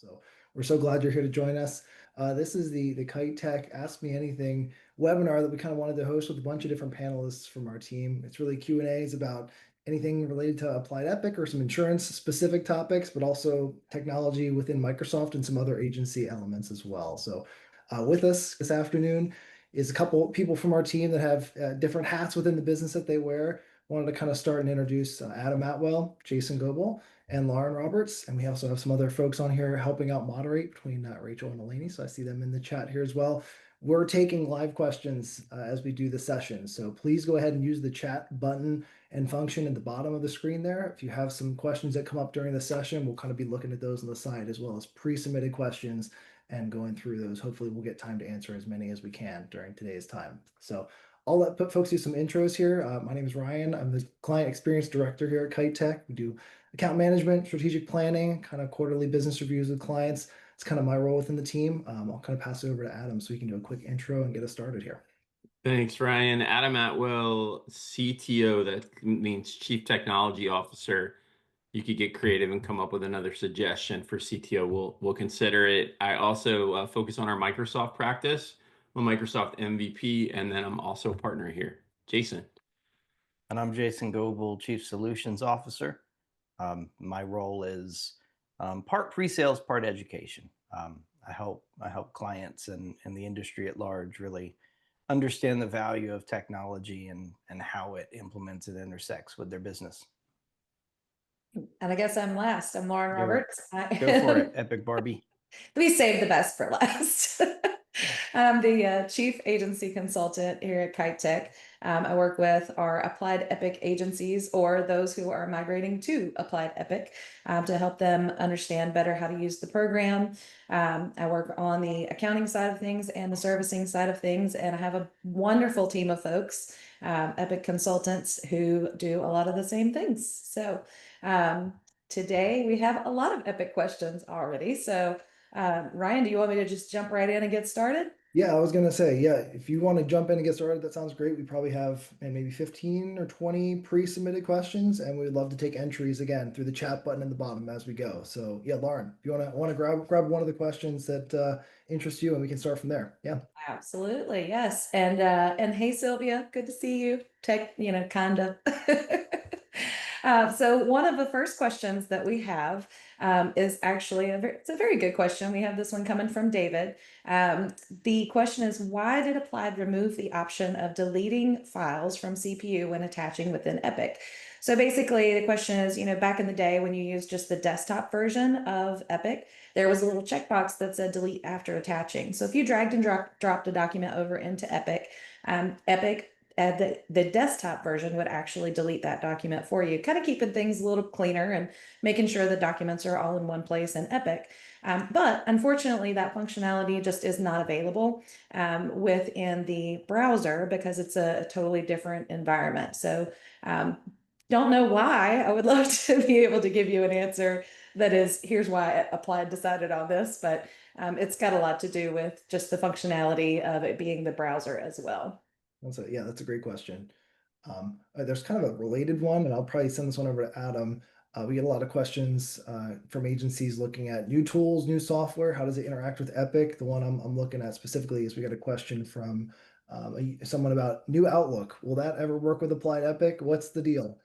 So we're so glad you're here to join us. This is the Kite Tech Ask Me Anything webinar that we kind of wanted to host with a bunch of different panelists from our team. It's really Q&As about anything related to Applied Epic or some insurance specific topics, but also technology within Microsoft and some other agency elements as well. So with us this afternoon is a couple people from our team that have different hats within the business that they wear. Wanted to kind of start and introduce Adam Atwell, Jason Goebel, and Lauren Roberts. And we also have some other folks on here helping out moderate between Rachel and Eleni. So I see them in the chat here as well. We're taking live questions as we do the session. So please go ahead and use the chat button and function at the bottom of the screen there. If you have some questions that come up during the session, we'll kind of be looking at those on the side as well as pre-submitted questions and going through those. Hopefully we'll get time to answer as many as we can during today's time. So I'll let folks do some intros here. My name is Ryan. I'm the Client Experience Director here at Kite Tech. We do account management, strategic planning, kind of quarterly business reviews with clients. It's kind of my role within the team. I'll kind of pass it over to Adam so he can do a quick intro and get us started here. Thanks, Ryan. Adam Atwell, CTO, that means Chief Technology Officer. You could get creative and come up with another suggestion for CTO. We'll consider it. I also focus on our Microsoft practice. I'm a Microsoft MVP, and then I'm also a partner here. Jason. And I'm Jason Goebel, Chief Solutions Officer. My role is part pre-sales, part education. I help clients and the industry at large really understand the value of technology and how it implements and intersects with their business. And I guess I'm last. I'm Lauren Roberts. Go for it, Epic Barbie. We saved the best for last. I'm the Chief Agency Consultant here at Kite Tech. I work with our Applied Epic agencies or those who are migrating to Applied Epic to help them understand better how to use the program. I work on the accounting side of things and the servicing side of things, and I have a wonderful team of folks, Epic consultants, who do a lot of the same things. So today we have a lot of Epic questions already. So Ryan, do you want me to just jump right in and get started? Yeah, I was going to say, yeah, if you want to jump in and get started, that sounds great. We probably have maybe 15 or 20 pre-submitted questions, and we'd love to take entries again through the chat button in the bottom as we go. So yeah, Lauren, if you want to grab one of the questions that interest you, and we can start from there. Yeah. Absolutely, yes. And hey, Sylvia, good to see you. Kind of. So one of the first questions that we have is actually it's a very good question. We have this one coming from David. The question is, why did Applied remove the option of deleting files from CPU when attaching within Epic? So basically the question is, back in the day when you used just the desktop version of Epic, there was a little checkbox that said delete after attaching. So if you dragged and dropped a document over into Epic, the desktop version would actually delete that document for you, kind of keeping things a little cleaner and making sure the documents are all in one place in Epic. But unfortunately, that functionality just is not available within the browser because it's a totally different environment. So don't know why. I would love to be able to give you an answer that is, here's why Applied decided on this, but it's got a lot to do with just the functionality of it being the browser as well. Yeah, that's a great question. There's kind of a related one, and I'll probably send this one over to Adam. We get a lot of questions from agencies looking at new tools, new software. How does it interact with Epic? The one I'm looking at specifically is we got a question from someone about new Outlook. Will that ever work with Applied Epic? What's the deal?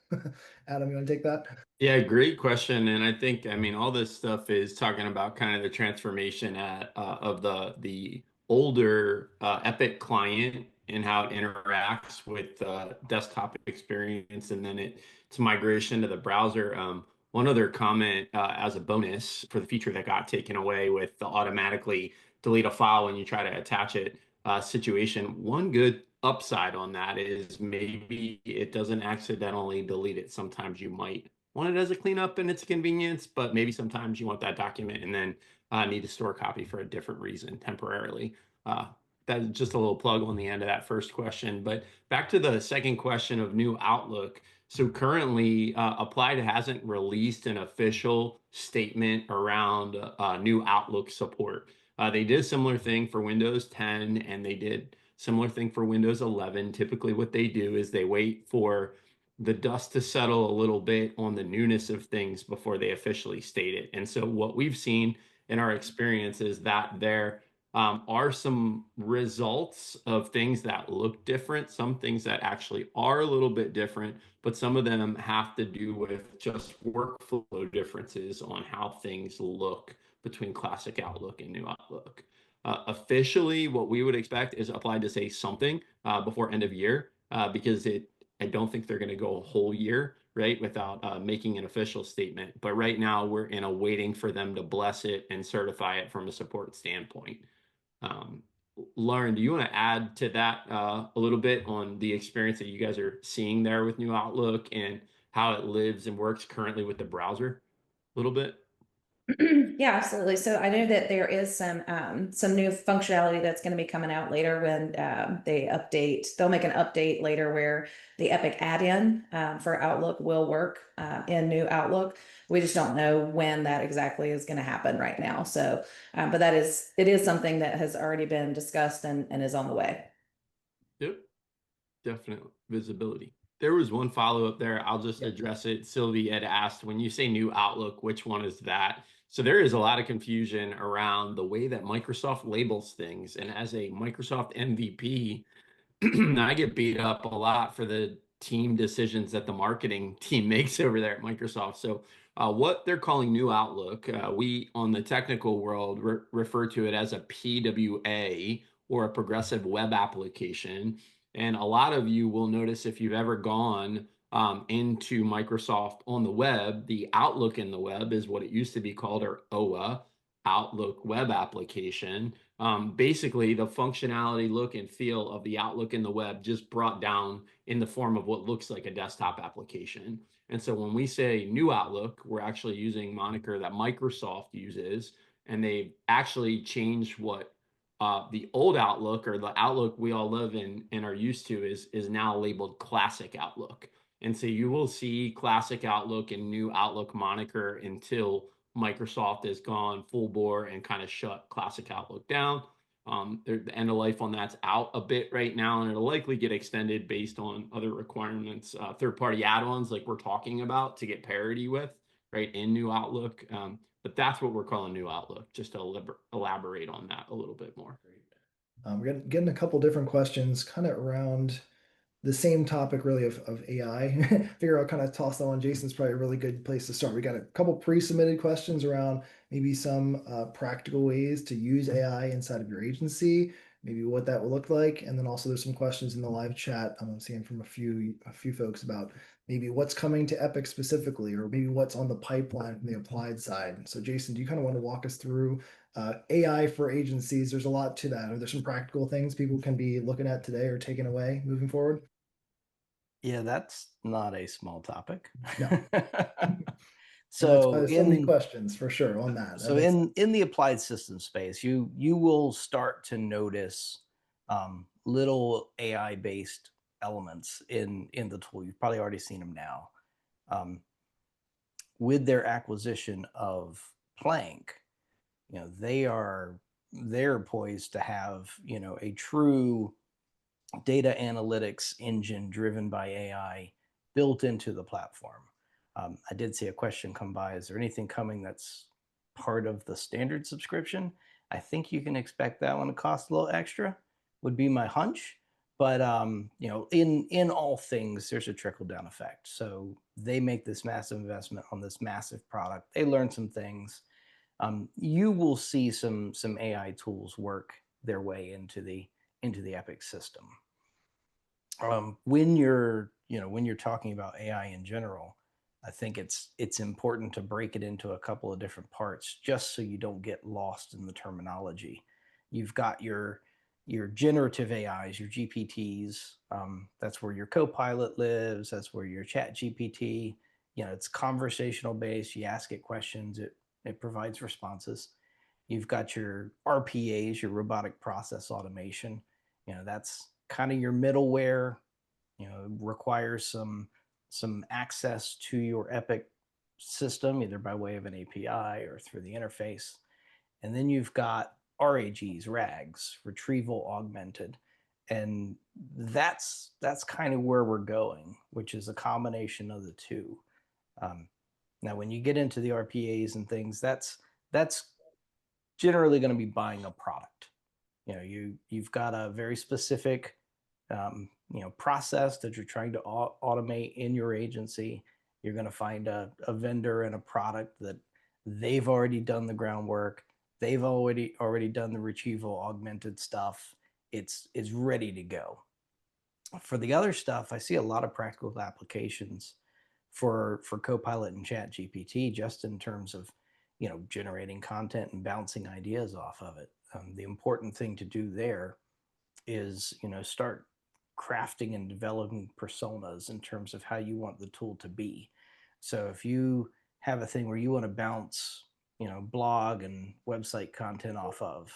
Adam, you want to take that? Yeah, great question. And I think, all this stuff is talking about kind of the transformation of the older Epic client and how it interacts with desktop experience, and then its migration to the browser. One other comment as a bonus for the feature that got taken away with the automatically delete a file when you try to attach it situation. One good upside on that is maybe it doesn't accidentally delete it. Sometimes you might want it as a cleanup and it's a convenience, but maybe sometimes you want that document and then need to store a copy for a different reason temporarily. That's just a little plug on the end of that first question. But back to the second question of new Outlook. So currently, Applied hasn't released an official statement around new Outlook support. They did a similar thing for Windows 10, and they did similar thing for Windows 11. Typically, what they do is they wait for the dust to settle a little bit on the newness of things before they officially state it. And so what we've seen in our experience is that there are some results of things that look different, some things that actually are a little bit different, but some of them have to do with just workflow differences on how things look between classic Outlook and new Outlook. Officially, what we would expect is Applied to say something before end of year because I don't think they're going to go a whole year, right, without making an official statement. But right now, we're in a waiting for them to bless it and certify it from a support standpoint. Um, Lauren, do you want to add to that a little bit on the experience that you guys are seeing there with New Outlook and how it lives and works currently with the browser a little bit? Yeah, absolutely. So I know that there is some new functionality that's going to be coming out later when they update. They'll make an update later where the Epic add-in for Outlook will work in new Outlook. We just don't know when that exactly is going to happen right now. So, but it is something that has already been discussed and is on the way. Yep, definite visibility. There was one follow-up there. I'll just Yep. address it. Sylvie had asked, when you say new Outlook, which one is that? So there is a lot of confusion around the way that Microsoft labels things. And as a Microsoft MVP, I get beat up a lot for the team decisions that the marketing team makes over there at Microsoft. So, what they're calling New Outlook, we on the technical world refer to it as a PWA or a progressive web application. And a lot of you will notice if you've ever gone into Microsoft on the web, the Outlook in the web is what it used to be called, or OWA, Outlook Web Application. Basically, the functionality, look, and feel of the Outlook in the web just brought down in the form of what looks like a desktop application. And so when we say new Outlook, we're actually using moniker that Microsoft uses, and they've actually changed what the old Outlook, or the Outlook we all live in and are used to, is now labeled Classic Outlook. And so you will see Classic Outlook and New Outlook moniker until Microsoft has gone full bore and kind of shut Classic Outlook down. The end of life on that's out a bit right now, and it'll likely get extended based on other requirements, third-party add-ons like we're talking about to get parity with, right, in New Outlook. But that's what we're calling New Outlook, just to elaborate on that a little bit more. We're getting a couple different questions kind of around the same topic really of AI. Figure I'll kind of toss that one. Jason's probably a really good place to start. We got a couple pre-submitted questions around maybe some practical ways to use AI inside of your agency, maybe what that will look like. And then also there's some questions in the live chat I'm seeing from a few folks about maybe what's coming to Epic specifically, or maybe what's on the pipeline from the applied side. So Jason, do you kind of want to walk us through AI for agencies? There's a lot to that. Are there some practical things people can be looking at today or taking away moving forward? Yeah, that's not a small topic. No. So so many questions for sure on that. So in the applied system space, you will start to notice little AI based elements in the tool. You've probably already seen them now. With their acquisition of Plank, they're poised to have a true data analytics engine driven by AI built into the platform. I did see a question come by. Is there anything coming that's part of the standard subscription? I think you can expect that one to cost a little extra, would be my hunch. But in all things, there's a trickle down effect. So they make this massive investment on this massive product. They learn some things. You will see some AI tools work their way into the Epic system. When you're talking about AI in general, I think it's important to break it into a couple of different parts, just so you don't get lost in the terminology. You've got your generative AIs, your GPTs. That's where your Copilot lives. That's where your Chat GPT. It's conversational based. You ask it questions, it provides responses. You've got your RPAs, your robotic process automation. That's kind of your middleware. Requires some access to your Epic system, either by way of an API or through the interface. And then you've got RAGs, retrieval augmented. And that's kind of where we're going, which is a combination of the two. Now, when you get into the RPAs and things, that's generally going to be buying a product. You've got a very specific process that you're trying to automate in your agency. You're going to find a vendor and a product that they've already done the groundwork. They've already done the retrieval augmented stuff. It's ready to go. For the other stuff, I see a lot of practical applications for Copilot and Chat GPT, just in terms of generating content and bouncing ideas off of it. The important thing to do there is start crafting and developing personas in terms of how you want the tool to be. So if you have a thing where you want to bounce blog and website content off of,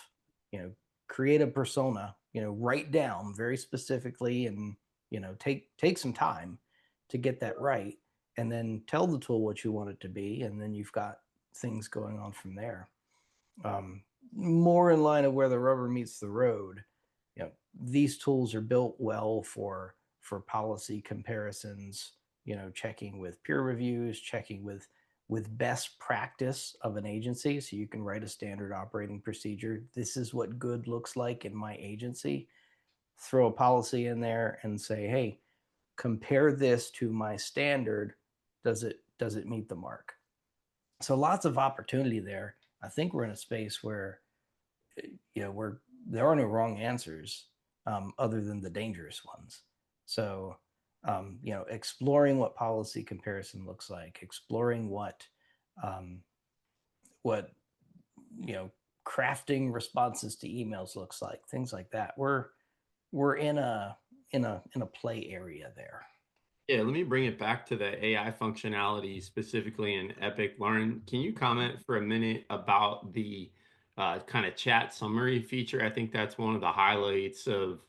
create a persona, write down very specifically, and take some time to get that right, and then tell the tool what you want it to be, and then you've got things going on from there. More in line of where the rubber meets the road, these tools are built well for policy comparisons, checking with peer reviews, checking with best practice of an agency. So you can write a standard operating procedure. This is what good looks like in my agency. Throw a policy in there and say, hey, compare this to my standard. Does it meet the mark? So lots of opportunity there. I think we're in a space where there are no wrong answers other than the dangerous ones. So exploring what policy comparison looks like, exploring what crafting responses to emails looks like, things like that. We're in a play area there. Yeah, let me bring it back to the AI functionality specifically in Epic. Lauren, can you comment for a minute about the kind of chat summary feature? I think that's one of the highlights of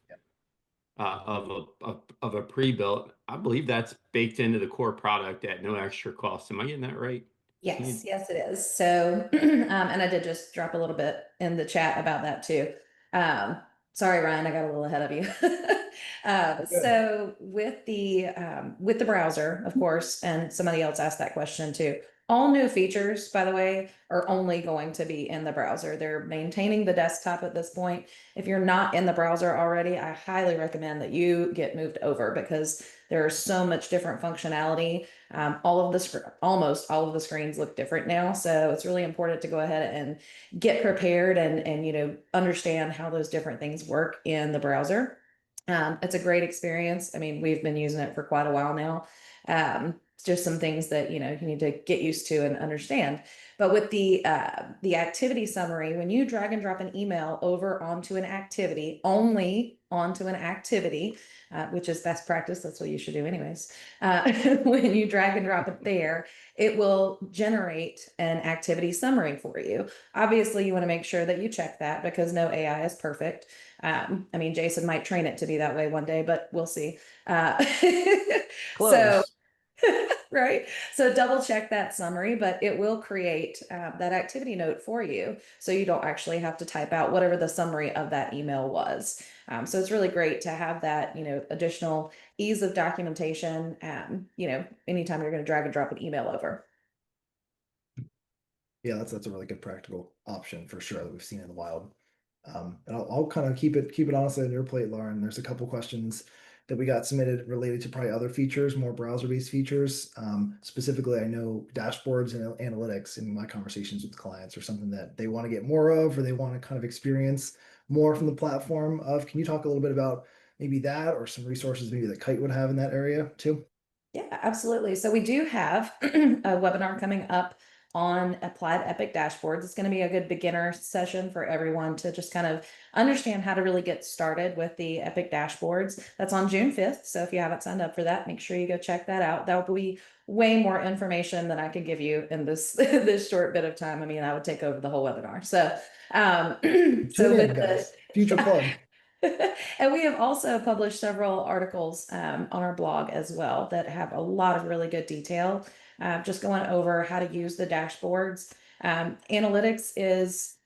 a pre-built. I believe that's baked into the core product at no extra cost. Am I getting that right? Yes, yes, it is. So, and I did just drop a little bit in the chat about that too. Sorry, Ryan, I got a little ahead of you. So with the browser, of course, and somebody else asked that question too. All new features, by the way, are only going to be in the browser. They're maintaining the desktop at this point. If you're not in the browser already, I highly recommend that you get moved over, because there's so much different functionality. Almost all of the screens look different now. So it's really important to go ahead and get prepared and understand how those different things work in the browser. It's a great experience. I mean, we've been using it for quite a while now. It's just some things that you need to get used to and understand. But with the activity summary, when you drag and drop an email over onto an activity, only onto an activity, which is best practice, that's what you should do anyways. When you drag and drop it there, it will generate an activity summary for you. Obviously, you want to make sure that you check that, because no AI is perfect. I mean, Jason might train it to be that way one day, but we'll see. Close. Right. So double check that summary, but it will create that activity note for you. So you don't actually have to type out whatever the summary of that email was. So it's really great to have that, additional ease of documentation, anytime you're going to drag and drop an email over. Yeah, that's a really good practical option for sure that we've seen in the wild. And I'll kind of keep it honestly on your plate, Lauren. There's a couple questions that we got submitted related to probably other features, more browser-based features. Specifically, I know dashboards and analytics in my conversations with clients are something that they want to get more of, or they want to kind of experience more from the platform of. Can you talk a little bit about maybe that, or some resources maybe that Kite would have in that area too? Yeah, absolutely. So we do have a webinar coming up on applied Epic dashboards. It's going to be a good beginner session for everyone to just kind of understand how to really get started with the Epic dashboards. That's on June 5th. So if you haven't signed up for that, make sure you go check that out. That will be way more information than I could give you in this this short bit of time. I mean, I would take over the whole webinar. So So with this future plug. And we have also published several articles on our blog as well that have a lot of really good detail, just going over how to use the dashboards. Analytics is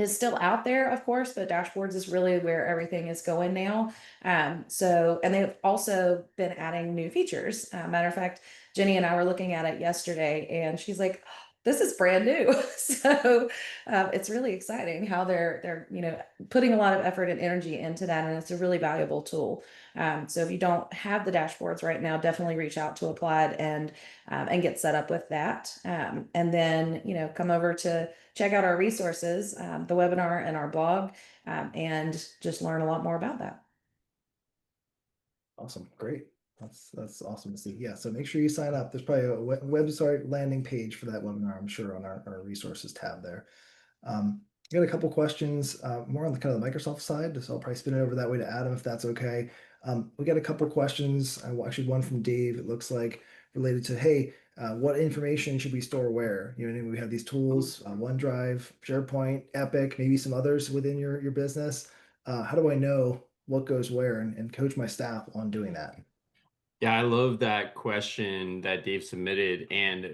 still out there, of course, but dashboards is really where everything is going now. And they've also been adding new features. Matter of fact, Jenny and I were looking at it yesterday, and she's like, this is brand new. So it's really exciting how they're putting a lot of effort and energy into that, and it's a really valuable tool. So if you don't have the dashboards right now, definitely reach out to Applied and get set up with that. And then come over to check out our resources, the webinar and our blog, and just learn a lot more about that. Awesome. Great. That's awesome to see. Yeah. So make sure you sign up. There's probably a website landing page for that webinar, I'm sure, on our resources tab there. I got a couple questions, more on the kind of the Microsoft side, so I'll probably spin it over that way to Adam if that's okay. We got a couple questions. Actually, one from Dave. It looks like related to, hey, what information should we store where? We have these tools, OneDrive, SharePoint, Epic, maybe some others within your business. How do I know what goes where and coach my staff on doing that? Yeah, I love that question that Dave submitted. And,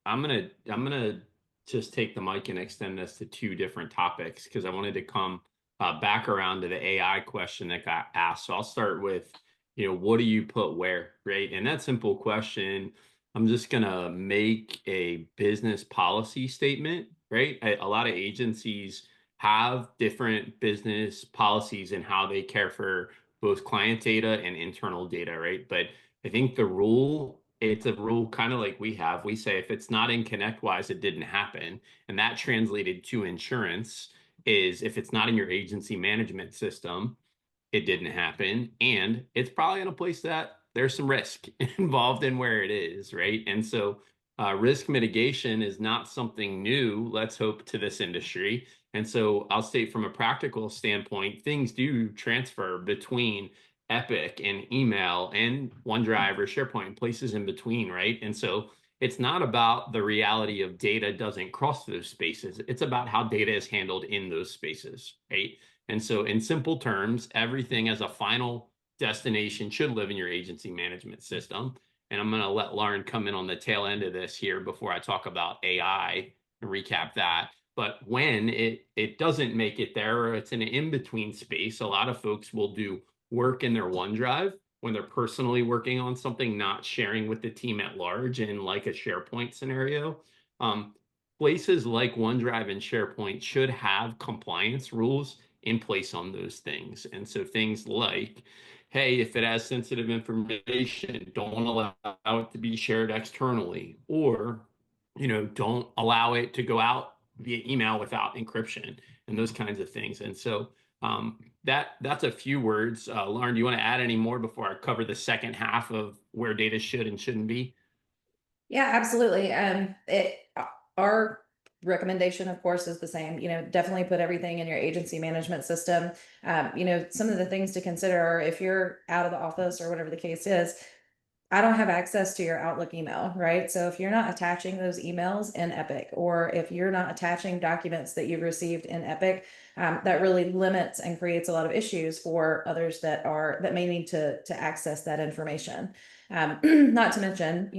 I'm gonna just take the mic and extend this to two different topics because I wanted to come back around to the AI question that got asked. So I'll start with, what do you put where, right? And that simple question, I'm just gonna make a business policy statement, right? A lot of agencies have different business policies and how they care for both client data and internal data, right? But I think it's a rule kind of like we have. We say if it's not in ConnectWise, it didn't happen. And that translated to insurance is if it's not in your agency management system, it didn't happen. And it's probably in a place that there's some risk involved in where it is, right? And so risk mitigation is not something new, let's hope, to this industry. And so I'll state from a practical standpoint, things do transfer between Epic and email and OneDrive or SharePoint, places in between, right? And so it's not about the reality of data doesn't cross those spaces. It's about how data is handled in those spaces, right? And so in simple terms, everything as a final destination should live in your agency management system. And I'm going to let Lauren come in on the tail end of this here before I talk about AI and recap that. But when it doesn't make it there, or it's in an in-between space, a lot of folks will do work in their OneDrive when they're personally working on something, not sharing with the team at large in like a SharePoint scenario. Places like OneDrive and SharePoint should have compliance rules in place on those things. And so things like, hey, if it has sensitive information, don't allow it to be shared externally, or, don't allow it to go out via email without encryption and those kinds of things. And so that's a few words. Lauren, do you want to add any more before I cover the second half of where data should and shouldn't be? Yeah, absolutely. Our recommendation, of course, is the same. Definitely put everything in your agency management system. Some of the things to consider are if you're out of the office or whatever the case is, I don't have access to your Outlook email, right? So if you're not attaching those emails in Epic, or if you're not attaching documents that you've received in Epic, that really limits and creates a lot of issues for others that may need to access that information. Not to mention,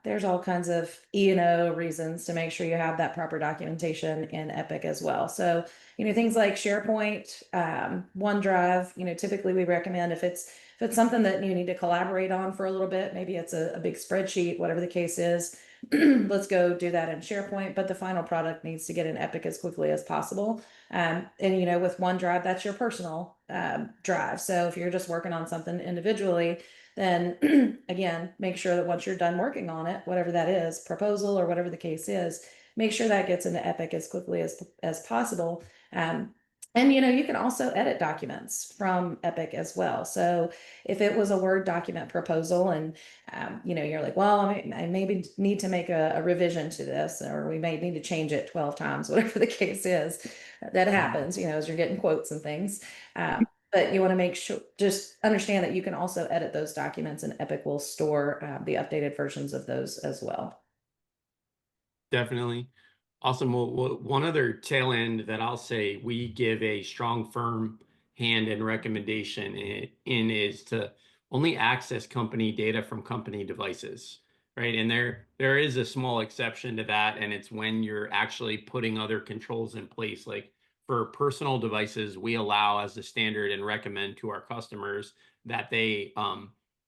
there's all kinds of E&O reasons to make sure you have that proper documentation in Epic as well. So, things like SharePoint, OneDrive, typically we recommend if it's something that you need to collaborate on for a little bit, maybe it's a big spreadsheet, whatever the case is, let's go do that in SharePoint, but the final product needs to get in Epic as quickly as possible. And with OneDrive, that's your personal drive. So if you're just working on something individually, then again, make sure that once you're done working on it, whatever that is, proposal or whatever the case is, make sure that gets into Epic as quickly as possible. And you can also edit documents from Epic as well. So if it was a Word document proposal and you're like, well, I maybe need to make a revision to this, or we may need to change it 12 times, whatever the case is, that happens, as you're getting quotes and things. But you want to make sure, just understand that you can also edit those documents, and Epic will store the updated versions of those as well. Definitely. Awesome. Well, one other tail end that I'll say we give a strong, firm hand and recommendation in is to only access company data from company devices, right? And there is a small exception to that, and it's when you're actually putting other controls in place. Like for personal devices, we allow as a standard and recommend to our customers that they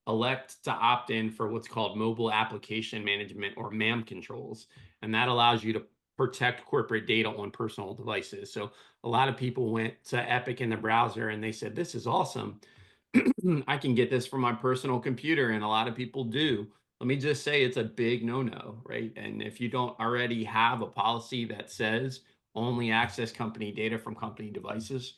elect to opt in for what's called mobile application management, or MAM controls. And that allows you to protect corporate data on personal devices. So a lot of people went to Epic in the browser and they said, this is awesome. I can get this from my personal computer, and a lot of people do. Let me just say it's a big no-no, right? And if you don't already have a policy that says only access company data from company devices,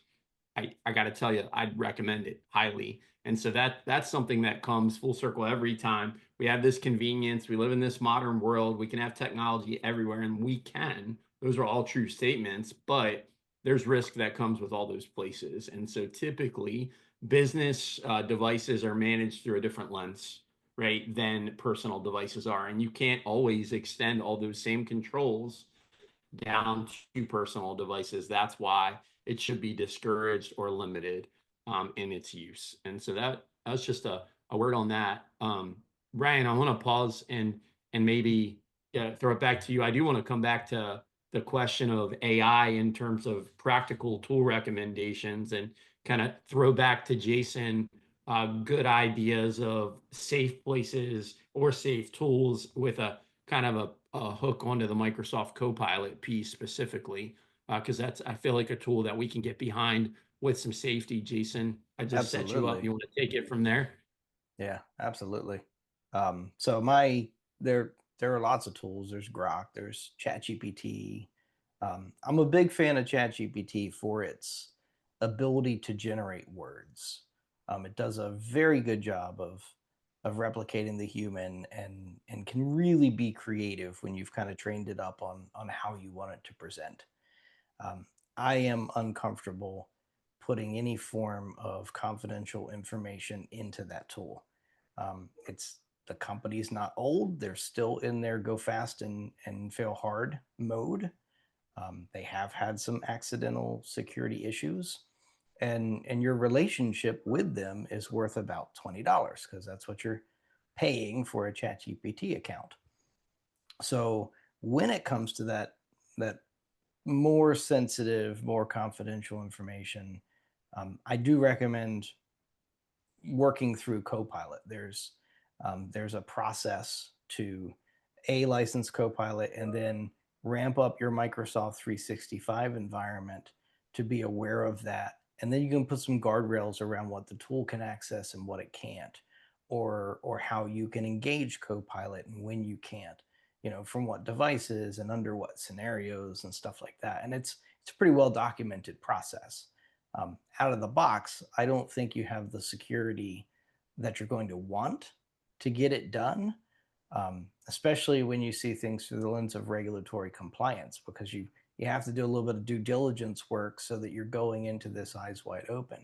I got to tell you, I'd recommend it highly. And so that's something that comes full circle every time. We have this convenience. We live in this modern world. We can have technology everywhere, and we can. Those are all true statements, but there's risk that comes with all those places. And so typically, business devices are managed through a different lens, right, than personal devices are. And you can't always extend all those same controls down to personal devices. That's why it should be discouraged or limited in its use. And so that's just a word on that. Brian, I want to pause and maybe throw it back to you. I do want to come back to the question of AI in terms of practical tool recommendations, and kind of throw back to Jason good ideas of safe places or safe tools with a kind of a hook onto the Microsoft Copilot piece specifically, because that's, I feel like, a tool that we can get behind with some safety. Jason, I just set you up. Absolutely. You want to take it from there? Yeah, absolutely. So there are lots of tools. There's Grok, there's ChatGPT. I'm a big fan of ChatGPT for its ability to generate words. It does a very good job of replicating the human, and can really be creative when you've kind of trained it up on how you want it to present. Um, I am uncomfortable putting any form of confidential information into that tool. It's the company's not old; they're still in their go fast and fail hard mode. They have had some accidental security issues, and your relationship with them is worth about $20, because that's what you're paying for a ChatGPT account. So when it comes to that more sensitive, more confidential information, I do recommend working through Copilot. There's a process to license Copilot, and then ramp up your Microsoft 365 environment to be aware of that. And then you can put some guardrails around what the tool can access and what it can't, or how you can engage Copilot and when you can't, from what devices and under what scenarios and stuff like that. And it's a pretty well documented process. Out of the box, I don't think you have the security that you're going to want to get it done, especially when you see things through the lens of regulatory compliance, because you have to do a little bit of due diligence work so that you're going into this eyes wide open.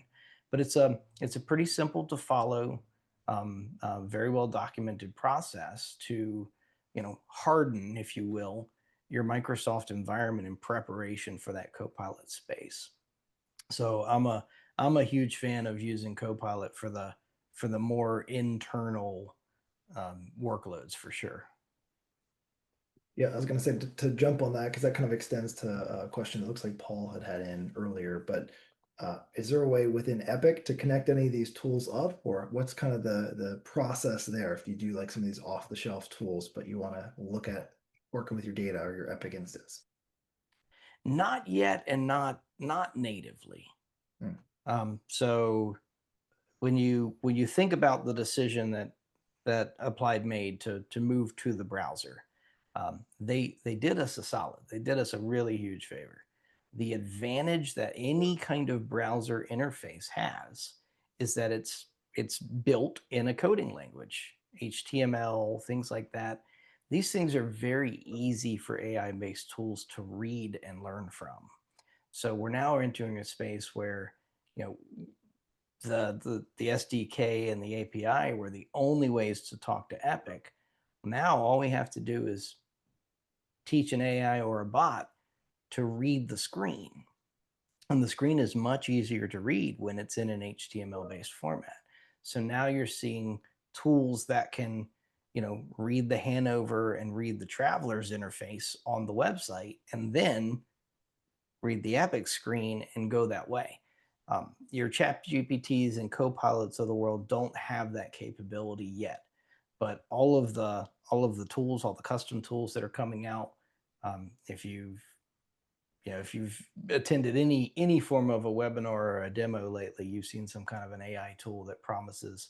But it's a pretty simple to follow, very well documented process to harden, if you will, your Microsoft environment in preparation for that Copilot space. So I'm a huge fan of using Copilot for the more internal workloads, for sure. Yeah, I was going to say to jump on that, because that kind of extends to a question that looks like Paul had in earlier. But is there a way within Epic to connect any of these tools up, or what's kind of the process there if you do like some of these off the shelf tools, but you want to look at working with your data or your Epic instance? Not yet, and not natively. So when you think about the decision that Applied made to move to the browser, they did us a solid. They did us a really huge favor. The advantage that any kind of browser interface has is that it's built in a coding language, HTML, things like that. These things are very easy for AI-based tools to read and learn from. So we're now entering a space where the SDK and the API were the only ways to talk to Epic. Now all we have to do is teach an AI or a bot to read the screen. And the screen is much easier to read when it's in an HTML-based format. So now you're seeing tools that can, read the Hanover and read the Travelers interface on the website, and then read the Epic screen and go that way. Your chat GPTs and copilots of the world don't have that capability yet, but all of the tools, all the custom tools that are coming out, if you've attended any form of a webinar or a demo lately, you've seen some kind of an AI tool that promises,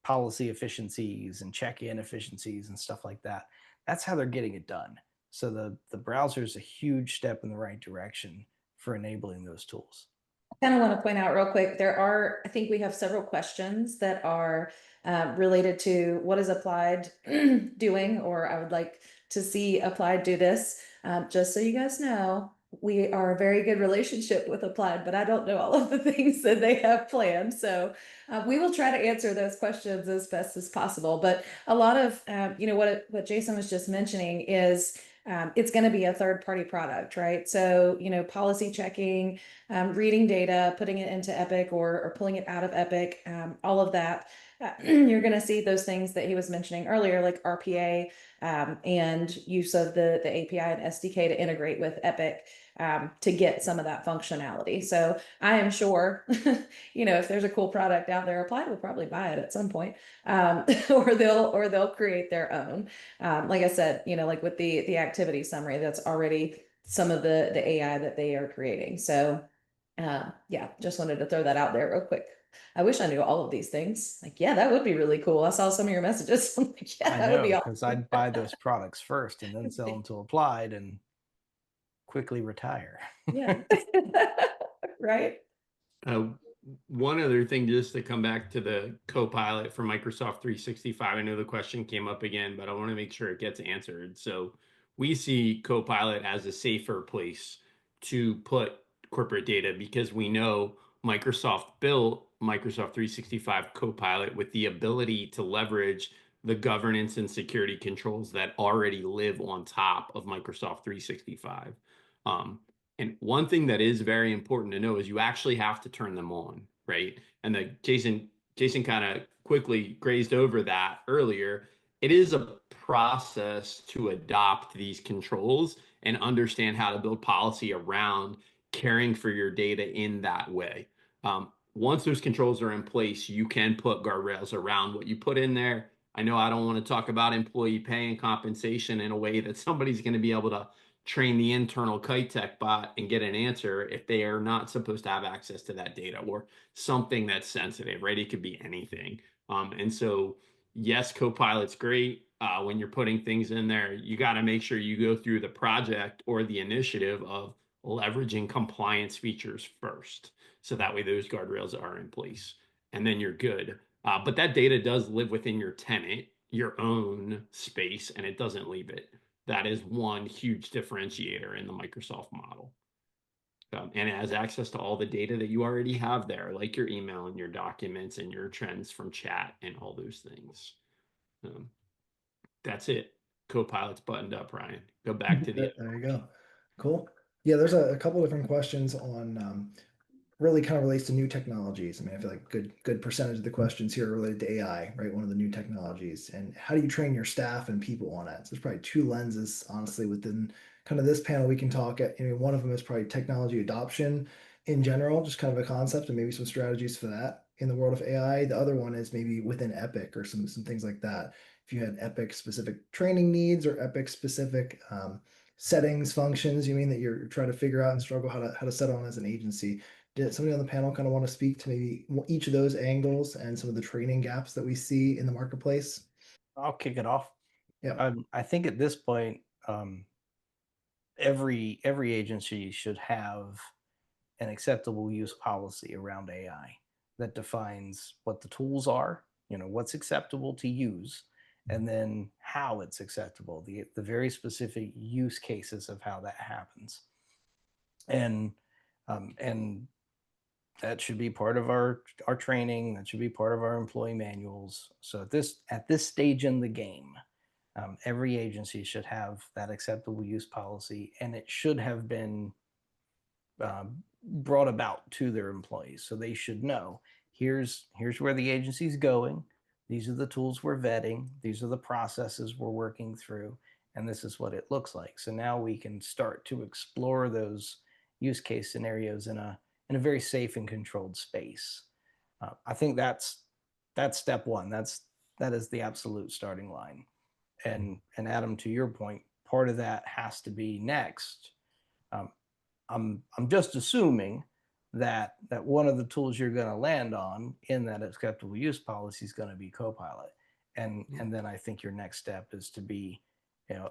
policy efficiencies and check-in efficiencies and stuff like that. That's how they're getting it done. So the browser is a huge step in the right direction for enabling those tools. I kind of want to point out real quick, I think we have several questions that are related to what is Applied doing, or I would like to see Applied do this. Just so you guys know, we are a very good relationship with Applied, but I don't know all of the things that they have planned. So we will try to answer those questions as best as possible. But a lot of, what Jason was just mentioning is it's going to be a third-party product, right? So, policy checking, reading data, putting it into Epic or pulling it out of Epic, all of that. You're going to see those things that he was mentioning earlier, like RPA and use of the API and SDK to integrate with Epic to get some of that functionality. So I am sure, if there's a cool product out there, Applied will probably buy it at some point, or they'll create their own. Like I said, like with the activity summary, that's already some of the AI that they are creating. So yeah, just wanted to throw that out there real quick. I wish I knew all of these things. Like, yeah, that would be really cool. I saw some of your messages. I'm like, yeah, that would be awesome. Because I'd buy those products first and then sell them to Applied and quickly retire. Yeah. Right. One other thing, just to come back to the Copilot for Microsoft 365. I know the question came up again, but I want to make sure it gets answered. So we see Copilot as a safer place to put corporate data because we know Microsoft built Microsoft 365 Copilot with the ability to leverage the governance and security controls that already live on top of Microsoft 365. And one thing that is very important to know is you actually have to turn them on, right? And Jason kind of quickly grazed over that earlier. It is a process to adopt these controls and understand how to build policy around caring for your data in that way. Once those controls are in place, you can put guardrails around what you put in there. I know I don't want to talk about employee pay and compensation in a way that somebody's going to be able to train the internal Kite Tech bot and get an answer if they are not supposed to have access to that data or something that's sensitive, right? It could be anything. And so, yes, Copilot's great. When you're putting things in there, you got to make sure you go through the project or the initiative of leveraging compliance features first. So that way those guardrails are in place and then you're good. But that data does live within your tenant, your own space, and it doesn't leave it. That is one huge differentiator in the Microsoft model. And it has access to all the data that you already have there, like your email and your documents and your trends from chat and all those things. That's it. Copilot's buttoned up, Ryan. Go back to the. There you go. Cool. Yeah, there's a couple different questions on really kind of relates to new technologies. I mean, I feel like good percentage of the questions here are related to AI, right? One of the new technologies. And how do you train your staff and people on it? So there's probably two lenses, honestly, within kind of this panel we can talk at. One of them is probably technology adoption in general, just kind of a concept and maybe some strategies for that in the world of AI. The other one is maybe within Epic or some things like that. If you had Epic specific training needs or Epic specific settings, functions, you mean that you're trying to figure out and struggle how to set on as an agency. Did somebody on the panel kind of want to speak to maybe each of those angles and some of the training gaps that we see in the marketplace? I'll kick it off. Yeah. I think at this point, every agency should have an acceptable use policy around AI that defines what the tools are, what's acceptable to use, and then how it's acceptable, the very specific use cases of how that happens. And that should be part of our training. That should be part of our employee manuals. So at this stage in the game, every agency should have that acceptable use policy, and it should have been brought about to their employees. So they should know here's where the agency's going. These are the tools we're vetting. These are the processes we're working through, and this is what it looks like. So now we can start to explore those use case scenarios in a in a very safe and controlled space. I think that's step one. That is the absolute starting line. And Adam, to your point, part of that has to be next. I'm just assuming that one of the tools you're going to land on in that acceptable use policy is going to be Copilot, and then I think your next step is to be,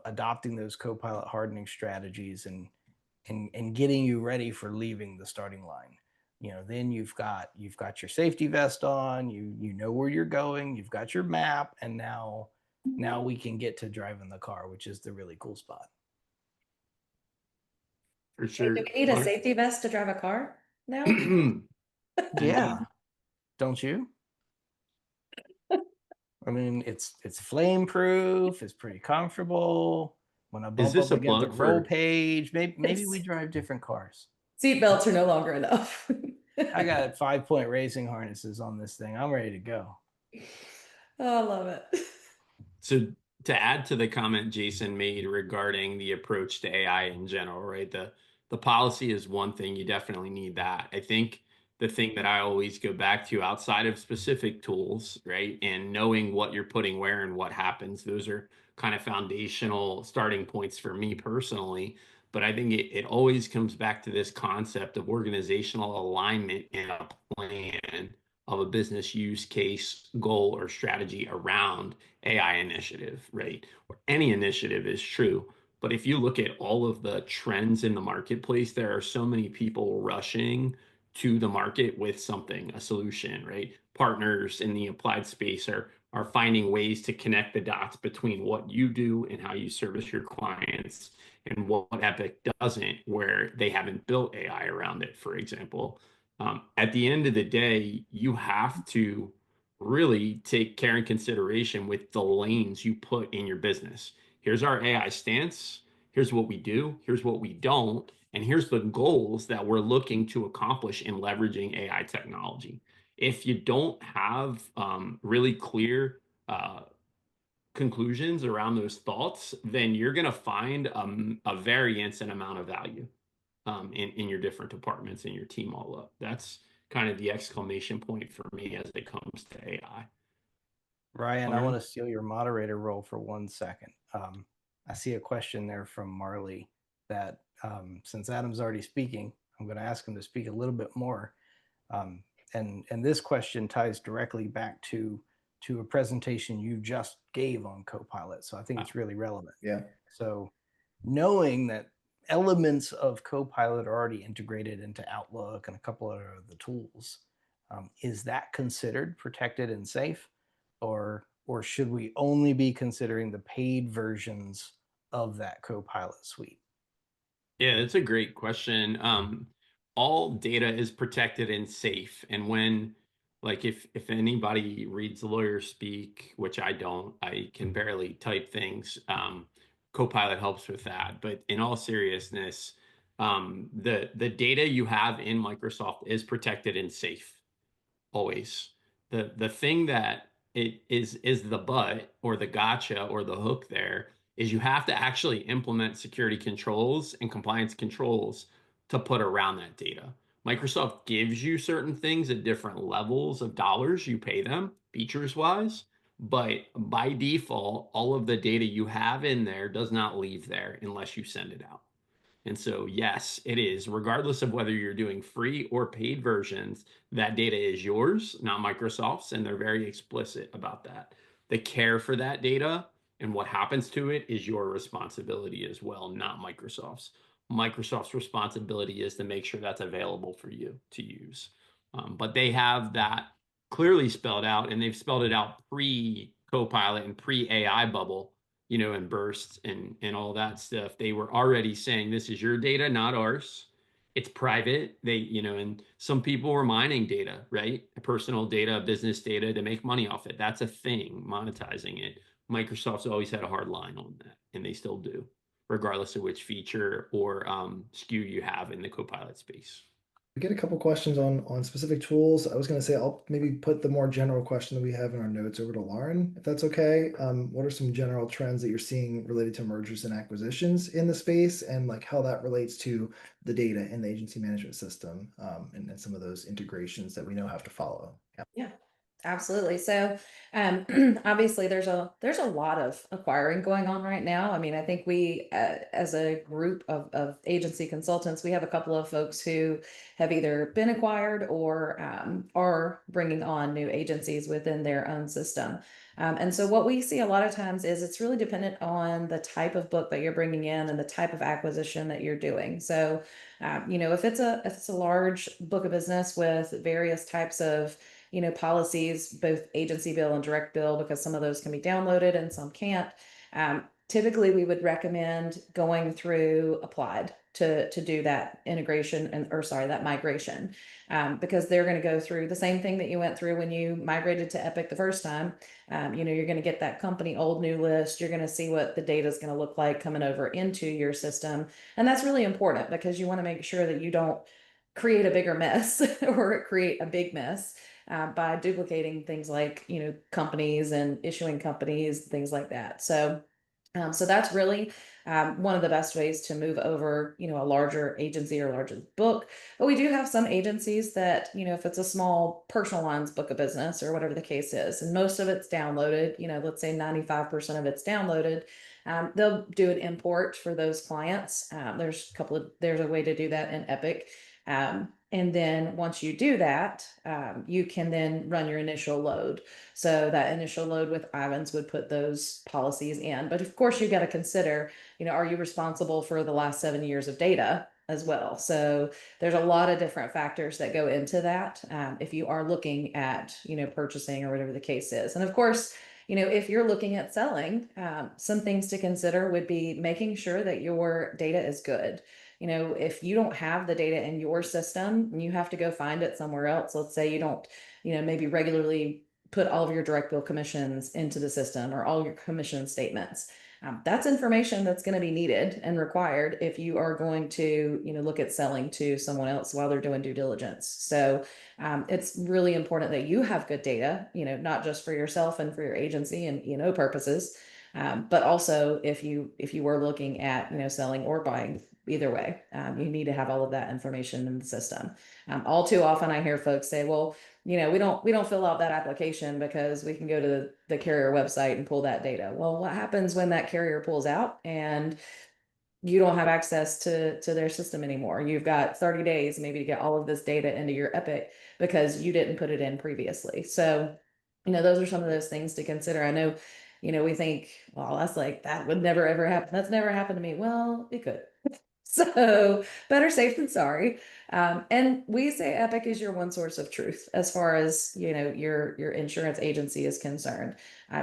adopting those Copilot hardening strategies and getting you ready for leaving the starting line. Then you've got your safety vest on, you know where you're going, you've got your map, and now we can get to driving the car, which is the really cool spot. For Hey, sure. do we need a safety vest to drive a car now? Yeah, don't you? I mean, it's flame proof. It's pretty comfortable. When I bump this up a against the plug roll for page, maybe we drive different cars. Seat belts are no longer enough. I got 5-point racing harnesses on this thing. I'm ready to go. Oh, I love it. So to add to the comment Jason made regarding the approach to AI in general, right? The policy is one thing, you definitely need that. I think the thing that I always go back to outside of specific tools, right? And knowing what you're putting where and what happens, those are kind of foundational starting points for me personally. But I think it always comes back to this concept of organizational alignment and a plan of a business use case, goal, or strategy around AI initiative, right? Or any initiative is true. But if you look at all of the trends in the marketplace, there are so many people rushing to the market with something, a solution, right? Partners in the applied space are finding ways to connect the dots between what you do and how you service your clients and what Epic doesn't, where they haven't built AI around it, for example. At the end of the day, you have to really take care and consideration with the lanes you put in your business. Here's our AI stance. Here's what we do. Here's what we don't. And here's the goals that we're looking to accomplish in leveraging AI technology. If you don't have really clear conclusions around those thoughts, then you're going to find a variance in amount of value in your different departments and your team all up. That's kind of the exclamation point for me as it comes to AI. Ryan, I want to steal your moderator role for 1 second. I see a question there from Marley that since Adam's already speaking, I'm going to ask him to speak a little bit more. And this question ties directly back to a presentation you just gave on Copilot. So I think it's really relevant. Yeah. So knowing that elements of Copilot are already integrated into Outlook and a couple of the tools, is that considered protected and safe? Or should we only be considering the paid versions of that Copilot suite? Yeah, that's a great question. All data is protected and safe. And when, like, if anybody reads lawyer speak, which I don't, I can barely type things. Copilot helps with that. But in all seriousness, the data you have in Microsoft is protected and safe always. The thing that it is the but or the gotcha or the hook there is you have to actually implement security controls and compliance controls to put around that data. Microsoft gives you certain things at different levels of dollars you pay them, features wise, but by default, all of the data you have in there does not leave there unless you send it out. And so, yes, it is. Regardless of whether you're doing free or paid versions, that data is yours, not Microsoft's, and they're very explicit about that. The care for that data and what happens to it is your responsibility as well, not Microsoft's. Microsoft's responsibility is to make sure that's available for you to use. But they have that clearly spelled out, and they've spelled it out pre-Copilot and pre-AI bubble, and bursts and all that stuff. They were already saying this is your data, not ours. It's private. And some people were mining data, right? Personal data, business data to make money off it. That's a thing, monetizing it. Microsoft's always had a hard line on that, and they still do, regardless of which feature or SKU you have in the Copilot space. I get a couple questions on specific tools. I was going to say I'll maybe put the more general question that we have in our notes over to Lauren, if that's okay. What are some general trends that you're seeing related to mergers and acquisitions in the space, and like how that relates to the data in the agency management system, and some of those integrations that we know have to follow? Yeah, absolutely. So, obviously there's a lot of acquiring going on right now. I mean, I think we, as a group of agency consultants, we have a couple of folks who have either been acquired or are bringing on new agencies within their own system. And so what we see a lot of times is it's really dependent on the type of book that you're bringing in and the type of acquisition that you're doing. So, if it's a large book of business with various types of policies, both agency bill and direct bill, because some of those can be downloaded and some can't. Typically, we would recommend going through Applied to do that integration that migration, because they're going to go through the same thing that you went through when you migrated to Epic the first time. You're going to get that company old new list. You're going to see what the data is going to look like coming over into your system, and that's really important because you want to make sure that you don't create a bigger mess or create a big mess by duplicating things like companies and issuing companies, things like that. So that's really one of the best ways to move over a larger agency or larger book. But we do have some agencies that if it's a small personal lines book of business or whatever the case is, and most of it's downloaded, let's say 95% of it's downloaded. They'll do an import for those clients. There's a way to do that in Epic. And then once you do that, you can then run your initial load. So that initial load with Ivans would put those policies in. But of course, you got to consider, are you responsible for the last 7 years of data as well? So there's a lot of different factors that go into that if you are looking at, purchasing or whatever the case is. And of course, if you're looking at selling, some things to consider would be making sure that your data is good. If you don't have the data in your system and you have to go find it somewhere else, let's say you don't, maybe regularly put all of your direct bill commissions into the system or all your commission statements. That's information that's going to be needed and required if you are going to, look at selling to someone else while they're doing due diligence. So it's really important that you have good data, not just for yourself and for your agency and purposes, but also if you were looking at selling or buying. Either way, you need to have all of that information in the system. All too often, I hear folks say, "Well, we don't fill out that application because we can go to the carrier website and pull that data." Well, what happens when that carrier pulls out and you don't have access to their system anymore? You've got 30 days maybe to get all of this data into your Epic because you didn't put it in previously. So, those are some of those things to consider. I know, we think, well, that would never ever happen. That's never happened to me. Well, it could. So better safe than sorry. And we say Epic is your one source of truth as far as your insurance agency is concerned.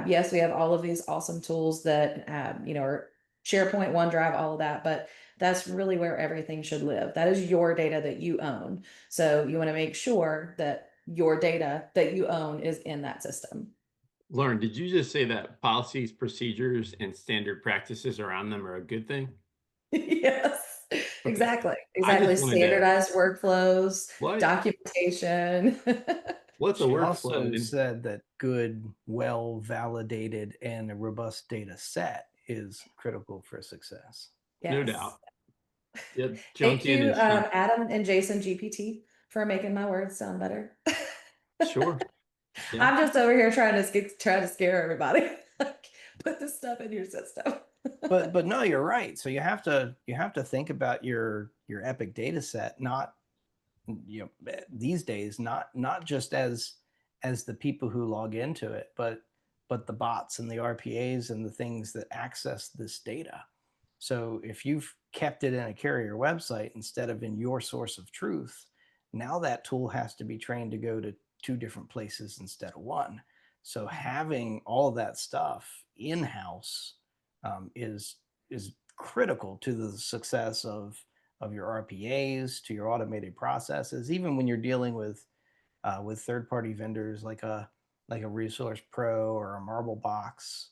Yes, we have all of these awesome tools that are SharePoint, OneDrive, all of that, but that's really where everything should live. That is your data that you own. So you want to make sure that your data that you own is in that system. Lauren, did you just say that policies, procedures, and standard practices around them are a good thing? Yes, exactly. I just wanted to, Standardized workflows, what? documentation. What's a She workflow? also said that good, well validated, and a robust data set is critical for success. No Yes. doubt. Yeah, Thank Junkian you, is Adam and Jason GPT, for making my words sound better. sure. Yeah. I'm just over here trying to scare everybody. Like, put this stuff in your system. but no, you're right. So you have to think about your Epic data set, not these days, not just as the people who log into it, but the bots and the RPAs and the things that access this data. So if you've kept it in a carrier website instead of in your source of truth, now that tool has to be trained to go to 2 different places instead of 1. So having all of that stuff in-house is critical to the success of your RPAs, to your automated processes, even when you're dealing with third-party vendors like a Resource Pro or a Marble Box.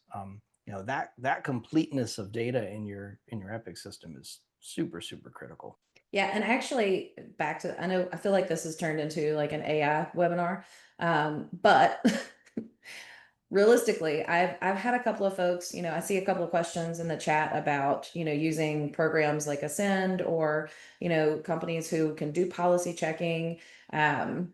That completeness of data in your Epic system is super, super critical. Yeah, and actually back to, I feel like this has turned into like an AI webinar. But realistically, I've had a couple of folks, I see a couple of questions in the chat about, using programs like Ascend or, companies who can do policy checking, um,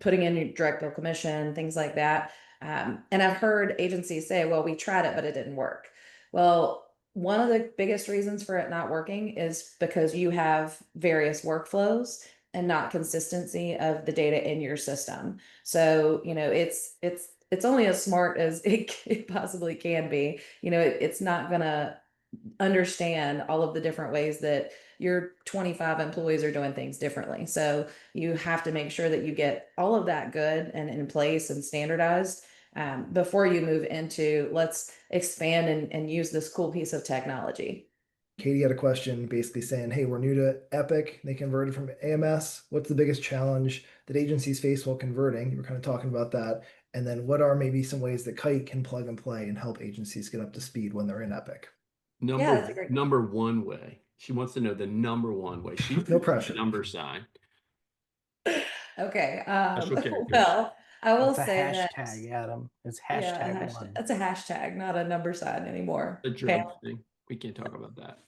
putting in your direct bill commission, things like that. And I've heard agencies say, well, we tried it, but it didn't work. Well, one of the biggest reasons for it not working is because you have various workflows and not consistency of the data in your system. So, it's only as smart as it possibly can be. It's not gonna understand all of the different ways that your 25 employees are doing things differently. So you have to make sure that you get all of that good and in place and standardized before you move into let's expand and use this cool piece of technology. Katie had a question basically saying, hey, we're new to Epic. They converted from AMS. What's the biggest challenge that agencies face while converting? You were kind of talking about that. And then what are maybe some ways that Kite can plug and play and help agencies get up to speed when they're in Epic? Yeah, that's a great Number one way. She wants to know the number one way. She No pressure. number sign. Okay. Special characters. Well, I will That's a say that, hashtag, Adam. It's yeah, #1. that's a hashtag, not a number sign anymore. The Okay. drug thing. We can't talk about that.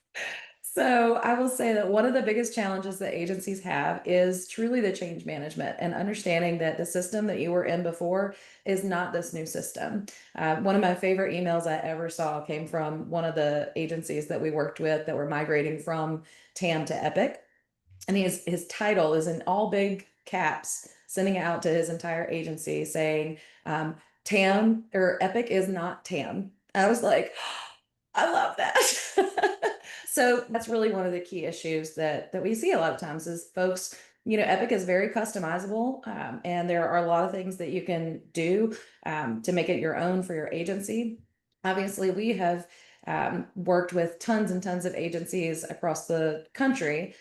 So I will say that one of the biggest challenges that agencies have is truly the change management and understanding that the system that you were in before is not this new system. One of my favorite emails I ever saw came from one of the agencies that we worked with that were migrating from TAM to Epic. And his title is in all big caps, sending it out to his entire agency saying, TAM or Epic is not TAM. I was like, I love that. So that's really one of the key issues that we see a lot of times is folks, Epic is very customizable, and there are a lot of things that you can do to make it your own for your agency. Obviously, we have worked with tons and tons of agencies across the country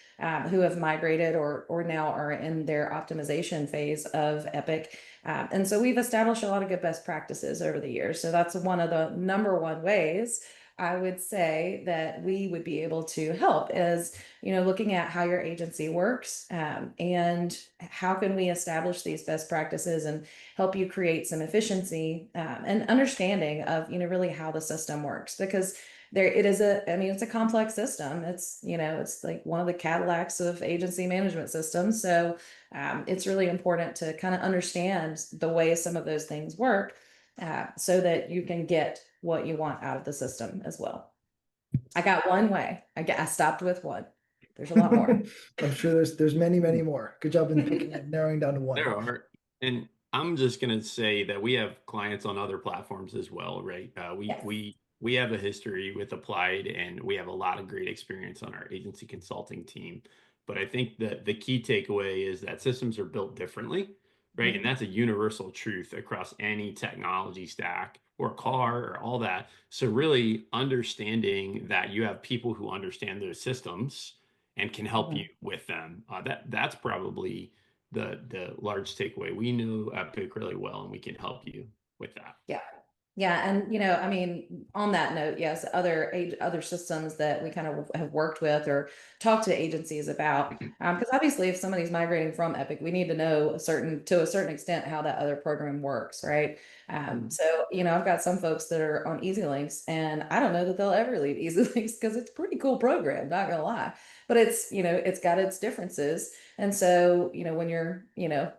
who have migrated or now are in their optimization phase of Epic. And so we've established a lot of good best practices over the years. So that's one of the number one ways I would say that we would be able to help is, looking at how your agency works and how can we establish these best practices and help you create some efficiency and understanding of, really how the system works because it's a complex system. It's like one of the Cadillacs of agency management systems. So it's really important to kind of understand the way some of those things work so that you can get what you want out of the system as well. I got one way. I stopped with one. There's a lot more. I'm sure there's many, many more. Good job in picking it, narrowing down to one. There are. And I'm just going to say that we have clients on other platforms as well, right? Yes. We have a history with Applied and we have a lot of great experience on our agency consulting team. But I think that the key takeaway is that systems are built differently, right? And that's a universal truth across any technology stack or car or all that. So really understanding that you have people who understand those systems and can help you with them. That's probably the large takeaway. We know Epic really well, and we can help you with that. Yeah. Yeah, and on that note, yes, other systems that we kind of have worked with or talked to agencies about, because obviously, if somebody's migrating from Epic, we need to know to a certain extent how that other program works, right? So I've got some folks that are on EasyLinks, and I don't know that they'll ever leave EasyLinks because it's a pretty cool program, not gonna lie, but it's got its differences. And so, when you're,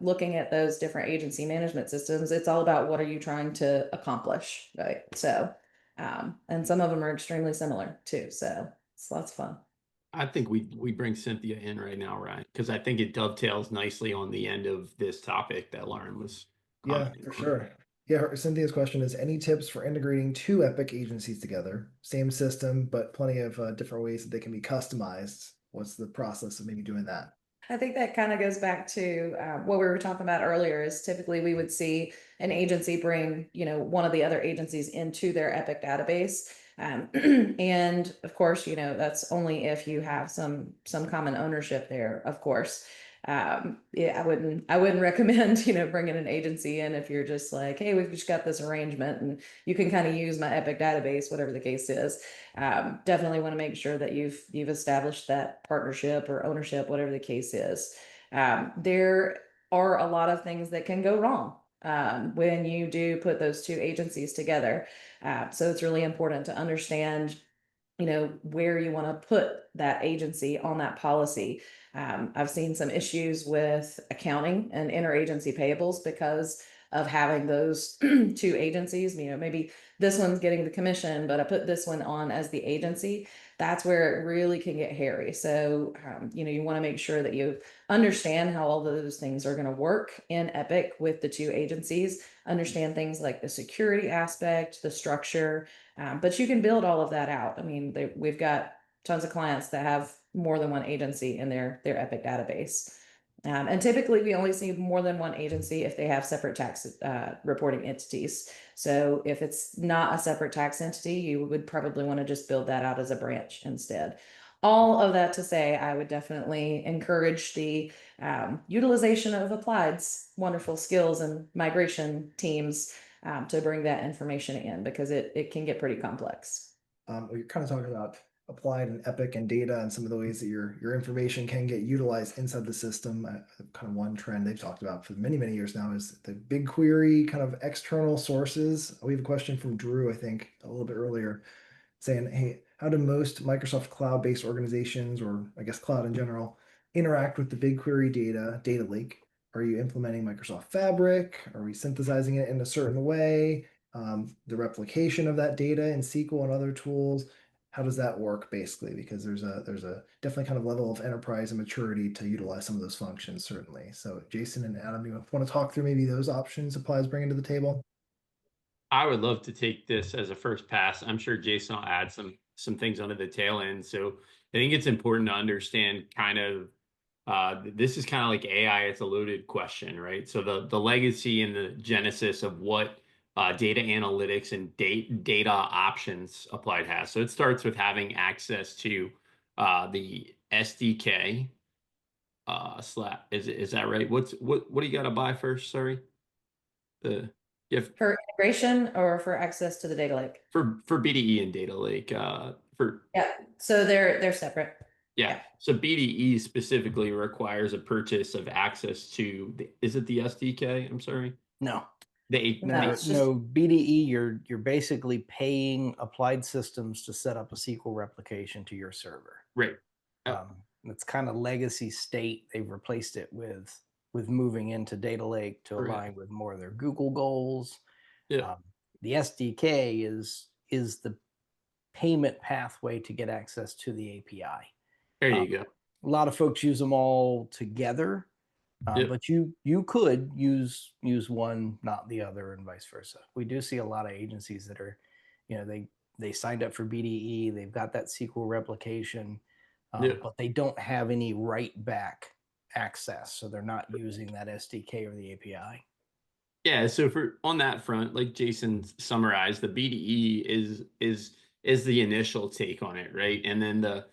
looking at those different agency management systems, it's all about what are you trying to accomplish, right? So, and some of them are extremely similar too. So it's lots of fun. I think we bring Cynthia in right now, Ryan, because I think it dovetails nicely on the end of this topic that Lauren was Yeah, commenting for on. sure. Yeah, Cynthia's question is any tips for integrating two Epic agencies together? Same system, but plenty of different ways that they can be customized. What's the process of maybe doing that? I think that kind of goes back to what we were talking about earlier is typically we would see an agency bring, one of the other agencies into their Epic database. And of course, that's only if you have some common ownership there, of course. Yeah, I wouldn't recommend, bringing an agency in if you're just like, hey, we've just got this arrangement and you can kind of use my Epic database, whatever the case is. Definitely want to make sure that you've established that partnership or ownership, whatever the case is. There are a lot of things that can go wrong when you do put those two agencies together. So it's really important to understand, where you want to put that agency on that policy. I've seen some issues with accounting and interagency payables because of having those two agencies. Maybe this one's getting the commission, but I put this one on as the agency. That's where it really can get hairy. So, you want to make sure that you understand how all those things are going to work in Epic with the two agencies, understand things like the security aspect, the structure, but you can build all of that out. I mean, we've got tons of clients that have more than one agency in their Epic database. And typically we only see more than one agency if they have separate tax reporting entities. So if it's not a separate tax entity, you would probably want to just build that out as a branch instead. All of that to say, I would definitely encourage the utilization of Applied's wonderful skills and migration teams to bring that information in, because it can get pretty complex. You're kind of talking about Applied and Epic and data and some of the ways that your information can get utilized inside the system. Kind of one trend they've talked about for many, many years now is the BigQuery kind of external sources. We have a question from Drew, I think, a little bit earlier, saying, hey, how do most Microsoft cloud-based organizations, or I guess cloud in general, interact with the BigQuery data lake? Are you implementing Microsoft Fabric? Are we synthesizing it in a certain way? The replication of that data in SQL and other tools, how does that work basically? Because there's a definitely kind of level of enterprise and maturity to utilize some of those functions, certainly. So Jason and Adam, you want to talk through maybe those options Applied's bringing to the table? I would love to take this as a first pass. I'm sure Jason will add some things onto the tail end. So I think it's important to understand kind of this is kind of like AI. It's a loaded question, right? So the legacy and the genesis of what data analytics and data options Applied has. So it starts with having access to the SDK. Is that right? What do you got to buy first? Sorry, the if For integration or for access to the data lake? for BDE and data lake for Yeah, so they're separate. yeah. So BDE specifically requires a purchase of access to is it the SDK? I'm sorry. No. No, it's just No, BDE, you're basically paying Applied Systems to set up a SQL replication to your server. Right. It's kind of legacy state. They've replaced it with moving into Data Lake to Right. align with more of their Google goals. Yeah. The SDK is the payment pathway to get access to the API. There you go. A lot of folks use them all together, Yep. but you could use one, not the other, and vice versa. We do see a lot of agencies that are, they signed up for BDE, they've got that SQL replication, Yeah. but they don't have any write back access, so they're not using that SDK or the API. Yeah, so for on that front, like Jason summarized, the BDE is the initial take on it, right? And then the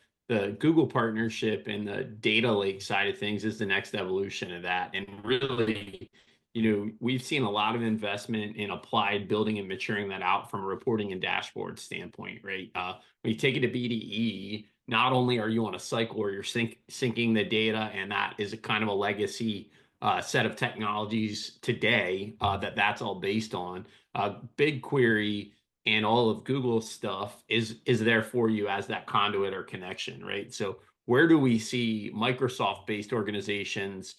Google partnership and the data lake side of things is the next evolution of that. And really, we've seen a lot of investment in Applied building and maturing that out from a reporting and dashboard standpoint, right? When you take it to BDE, not only are you on a cycle where you're syncing the data, and that is a kind of a legacy set of technologies today that's all based on. BigQuery and all of Google's stuff is there for you as that conduit or connection, right? So where do we see Microsoft-based organizations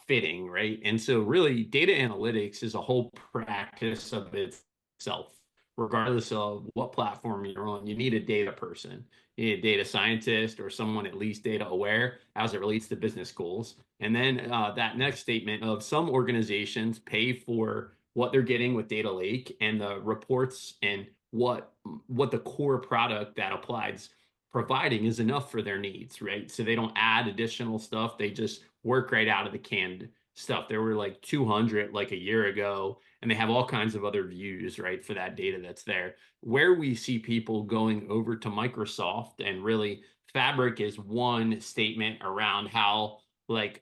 fitting, right? And so really data analytics is a whole practice of itself. Regardless of what platform you're on, you need a data person. You need a data scientist or someone at least data aware as it relates to business goals. And then that next statement of some organizations pay for what they're getting with Data Lake and the reports and what the core product that Applied's providing is enough for their needs, right? So they don't add additional stuff. They just work right out of the canned stuff. There were like 200 like a year ago, and they have all kinds of other views, right, for that data that's there. Where we see people going over to Microsoft, and really Fabric is one statement around how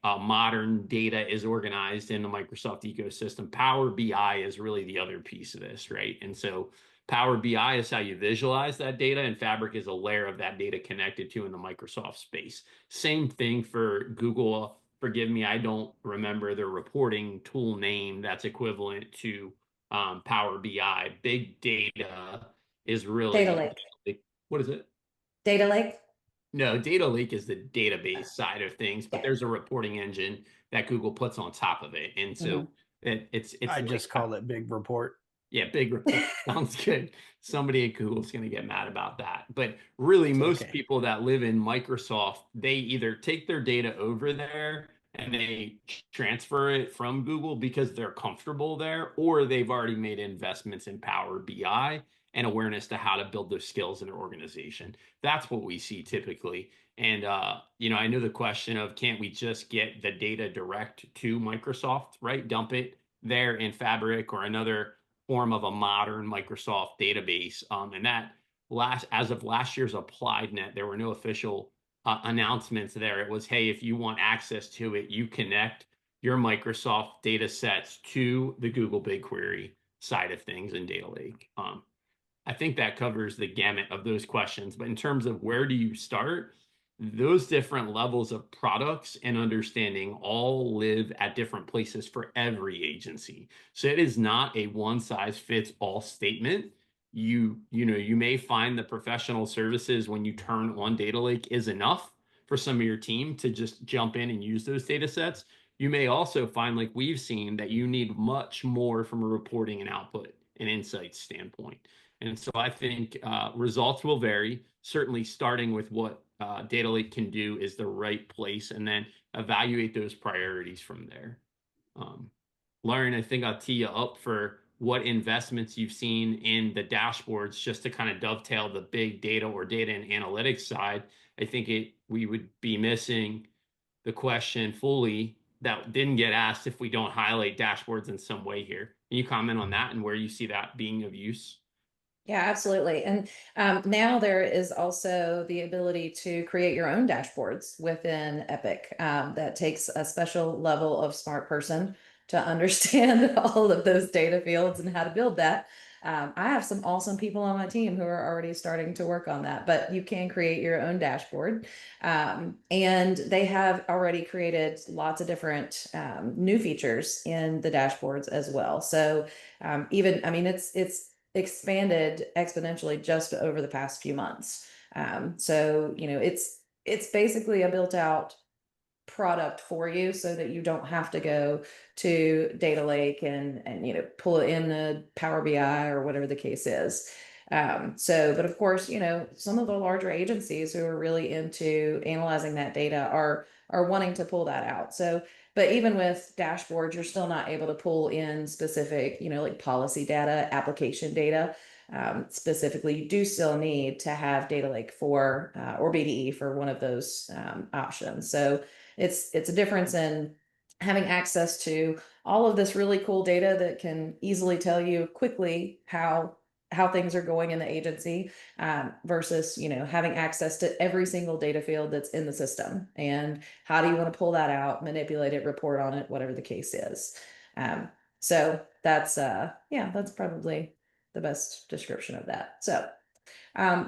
modern data is organized in the Microsoft ecosystem. Power BI is really the other piece of this, right? And so Power BI is how you visualize that data, and Fabric is a layer of that data connected to in the Microsoft space. Same thing for Google. Forgive me, I don't remember the reporting tool name that's equivalent to Power BI. Big data is Data really, lake. what is it? Data lake. No, data lake is the database side of things, but Yeah. there's a reporting engine that Google puts on top of it. And so it's I like, just call it Big Report. yeah, big report sounds good. Somebody at Google's going to get mad about that. But really, It's most okay. people that live in Microsoft, they either take their data over there and they transfer it from Google because they're comfortable there, or they've already made investments in Power BI and awareness to how to build those skills in their organization. That's what we see typically. And I know the question of can't we just get the data direct to Microsoft, right? Dump it there in Fabric or another form of a modern Microsoft database. And that as of last year's Applied Net, there were no official announcements there. It was, hey, if you want access to it, you connect your Microsoft data sets to the Google BigQuery side of things in Data Lake. I think that covers the gamut of those questions. But in terms of where do you start, those different levels of products and understanding all live at different places for every agency. So it is not a one size fits all statement. You may find the professional services when you turn on data lake is enough for some of your team to just jump in and use those data sets. You may also find, like we've seen, that you need much more from a reporting and output and insights standpoint. And so I think results will vary. Certainly, starting with what Data Lake can do is the right place, and then evaluate those priorities from there. Lauren, I think I'll tee you up for what investments you've seen in the dashboards, just to kind of dovetail the big data or data and analytics side. I think we would be missing the question fully that didn't get asked if we don't highlight dashboards in some way here. Can you comment on that and where you see that being of use? Yeah, absolutely. And now there is also the ability to create your own dashboards within Epic. That takes a special level of smart person to understand all of those data fields and how to build that. I have some awesome people on my team who are already starting to work on that, but you can create your own dashboard. And they have already created lots of different new features in the dashboards as well. So it's expanded exponentially just over the past few months. So it's basically a built out product for you so that you don't have to go to Data Lake and pull it in the Power BI or whatever the case is. But of course, some of the larger agencies who are really into analyzing that data are wanting to pull that out. So, but even with dashboards, you're still not able to pull in specific, like policy data, application data. Specifically, you do still need to have Data Lake for or BDE for one of those options. So it's a difference in having access to all of this really cool data that can easily tell you quickly how things are going in the agency versus having access to every single data field that's in the system, and how do you want to pull that out, manipulate it, report on it, whatever the case is. So that's probably the best description of that. So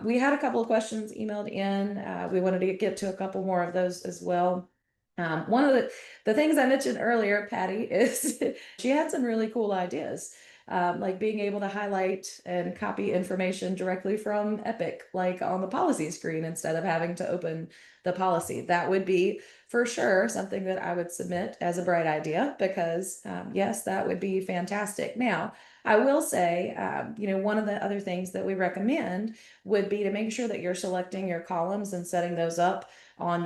we had a couple of questions emailed in. We wanted to get to a couple more of those as well. One of the things I mentioned earlier, Patty, is she had some really cool ideas, like being able to highlight and copy information directly from Epic, like on the policy screen instead of having to open the policy. That would be for sure something that I would submit as a bright idea because, yes, that would be fantastic. Now, I will say, one of the other things that we recommend would be to make sure that you're selecting your columns and setting those up on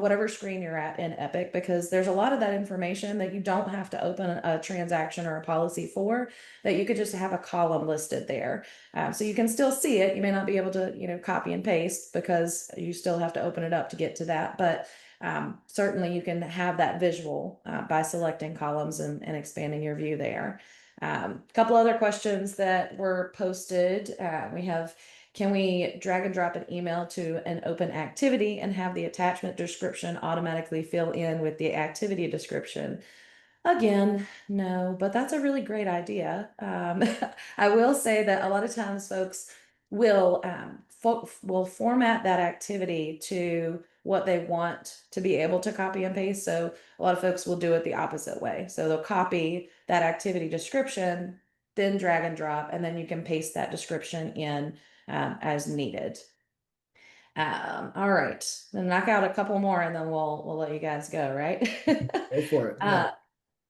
whatever screen you're at in Epic, because there's a lot of that information that you don't have to open a transaction or a policy for, that you could just have a column listed there. So you can still see it. You may not be able to, copy and paste because you still have to open it up to get to that. But certainly you can have that visual by selecting columns and expanding your view there. A couple other questions that were posted. We have can we drag and drop an email to an open activity and have the attachment description automatically fill in with the activity description? Again, no, but that's a really great idea. I will say that a lot of times folks will will format that activity to what they want to be able to copy and paste. So a lot of folks will do it the opposite way. So they'll copy that activity description, then drag and drop, and then you can paste that description in as needed. All right, then knock out a couple more, and then we'll let you guys go. Right? Go for it.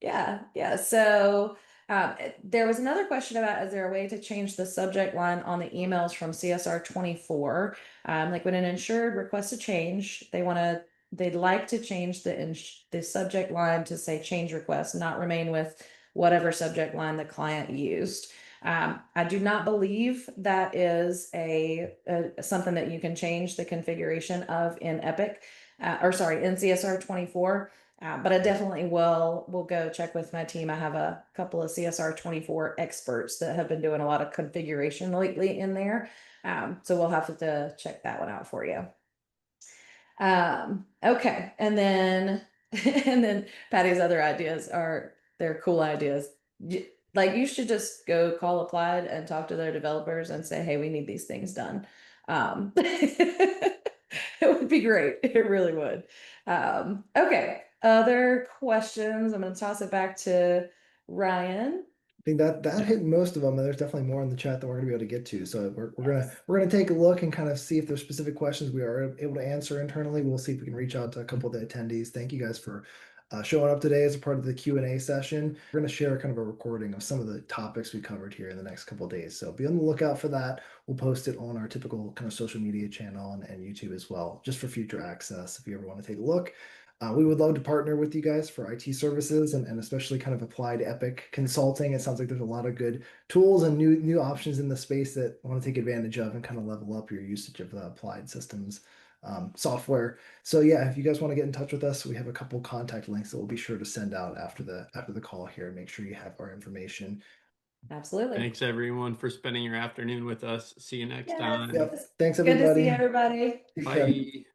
Yeah. Yeah. So there was another question about, is there a way to change the subject line on the emails from CSR 24? Like when an insured requests a change, they'd like to change the subject line to say change request, not remain with whatever subject line the client used. I do not believe that is a something that you can change the configuration of in Epic, or sorry, in CSR 24. But I definitely will go check with my team. I have a couple of CSR 24 experts that have been doing a lot of configuration lately in there. So we'll have to check that one out for you. Okay, and then and then Patty's other ideas they're cool ideas. Like you should just go call Applied and talk to their developers and say, hey, we need these things done. It would be great. It really would. Okay. Other questions? I'm going to toss it back to Ryan. I think that hit most of them, and there's definitely more in the chat that we're gonna be able to get to. So we're gonna take a look and kind of see if there's specific questions we are able to answer internally. We'll see if we can reach out to a couple of the attendees. Thank you guys for showing up today as a part of the Q&A session. We're gonna share kind of a recording of some of the topics we covered here in the next couple of days. So be on the lookout for that. We'll post it on our typical kind of social media channel and YouTube as well, just for future access if you ever want to take a look. We would love to partner with you guys for IT services and especially kind of applied Epic consulting. It sounds like there's a lot of good tools and new options in the space that I want to take advantage of and kind of level up your usage of the applied systems software. So yeah, if you guys want to get in touch with us, we have a couple contact links that we'll be sure to send out after the call here. Make sure you have our information. Absolutely. Thanks everyone for spending your afternoon with us. See you next time. Yep. Thanks Good to everybody. see everybody. Bye.